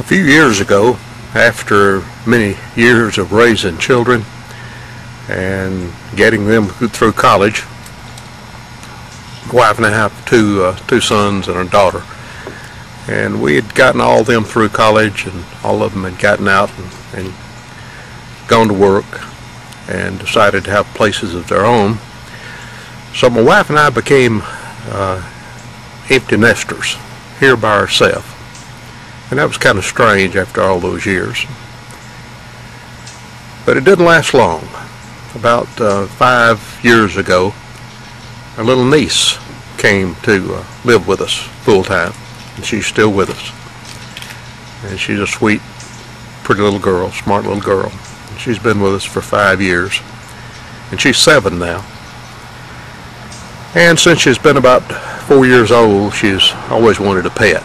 few years ago, after many years of raising children and getting them through college, my wife and I have two sons and a daughter, and we had gotten all of them through college, and all of them had gotten out and gone to work and decided to have places of their own. So my wife and I became empty nesters here by ourselves. And that was kind of strange after all those years. But it didn't last long. About 5 years ago, our little niece came to live with us full time, and she's still with us. And she's a sweet, pretty little girl, smart little girl. And she's been with us for 5 years, and she's 7 now. And since she's been about 4 years old, she's always wanted a pet.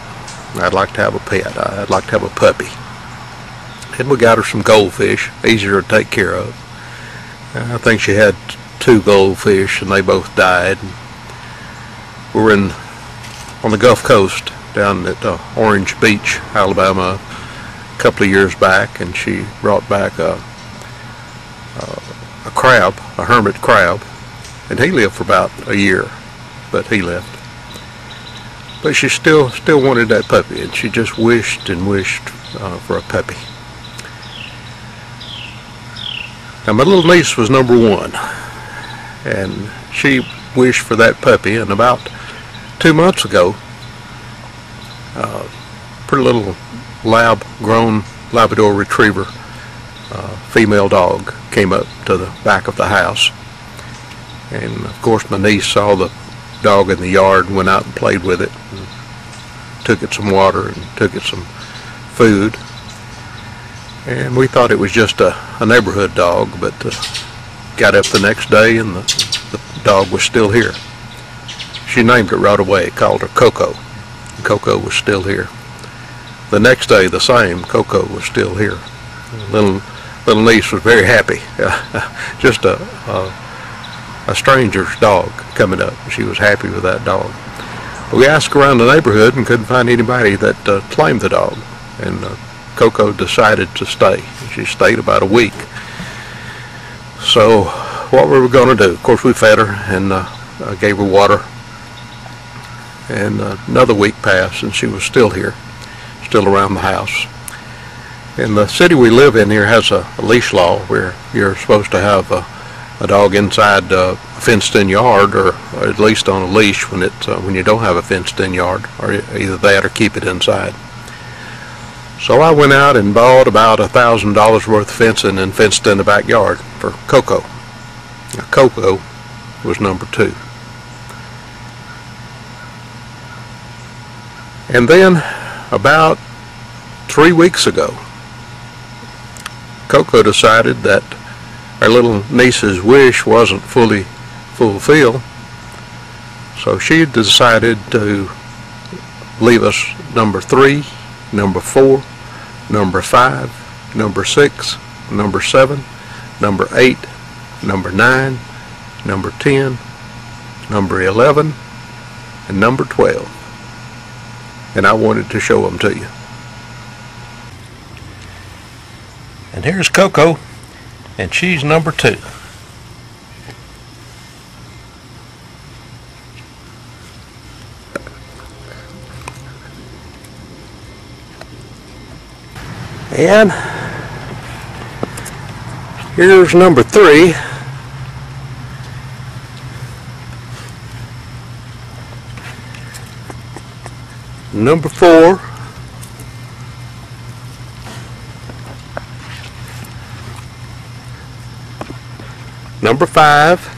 I'd like to have a pet. I'd like to have a puppy. And we got her some goldfish, easier to take care of. I think she had 2 goldfish, and they both died. We were on the Gulf Coast down at Orange Beach, Alabama, a couple of years back, and she brought back a crab, a hermit crab, and he lived for about a year, but he left. But she still wanted that puppy, and she just wished and wished for a puppy. Now my little niece was number 1, and she wished for that puppy, and about 2 months ago, pretty little lab-grown Labrador Retriever female dog came up to the back of the house. And of course my niece saw the dog in the yard and went out and played with it, and took it some water and took it some food. And we thought it was just a neighborhood dog, but got up the next day and the dog was still here. She named it right away, called her Coco. And Coco was still here. The next day the same, Coco was still here. Little niece was very happy. Just a stranger's dog coming up. She was happy with that dog. We asked around the neighborhood and couldn't find anybody that claimed the dog, and Coco decided to stay. She stayed about a week. So what were we going to do? Of course we fed her and gave her water, and another week passed and she was still here, still around the house. And the city we live in here has a leash law where you're supposed to have a dog inside a fenced-in yard, or at least on a leash when you don't have a fenced-in yard, or either that or keep it inside. So I went out and bought about $1,000 worth of fencing and fenced in the backyard for Coco. Now, Coco was number 2. And then about 3 weeks ago, Coco decided that our little niece's wish wasn't fully fulfilled, so she decided to leave us number 3, number 4, number 5, number 6, number 7, number 8, number 9, number 10, number 11, and number 12. And I wanted to show them to you. And here's Coco, and she's number 2. And here's number 3. Number 4. Number 5.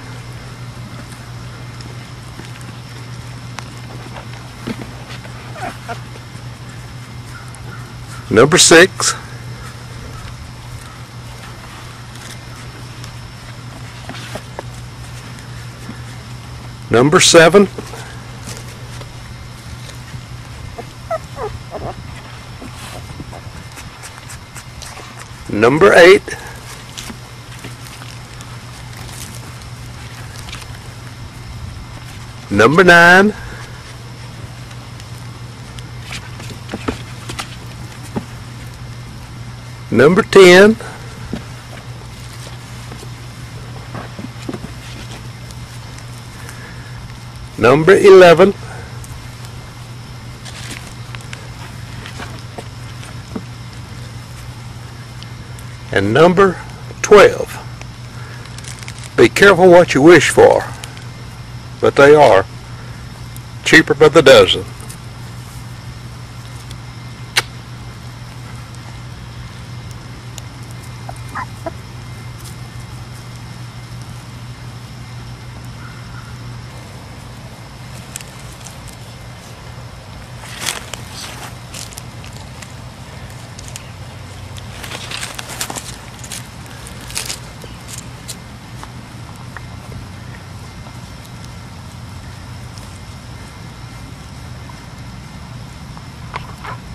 Number 6. Number 7. Number 8. Number 9. Number 10. Number 11. And number 12. Be careful what you wish for, but they are cheaper by the dozen.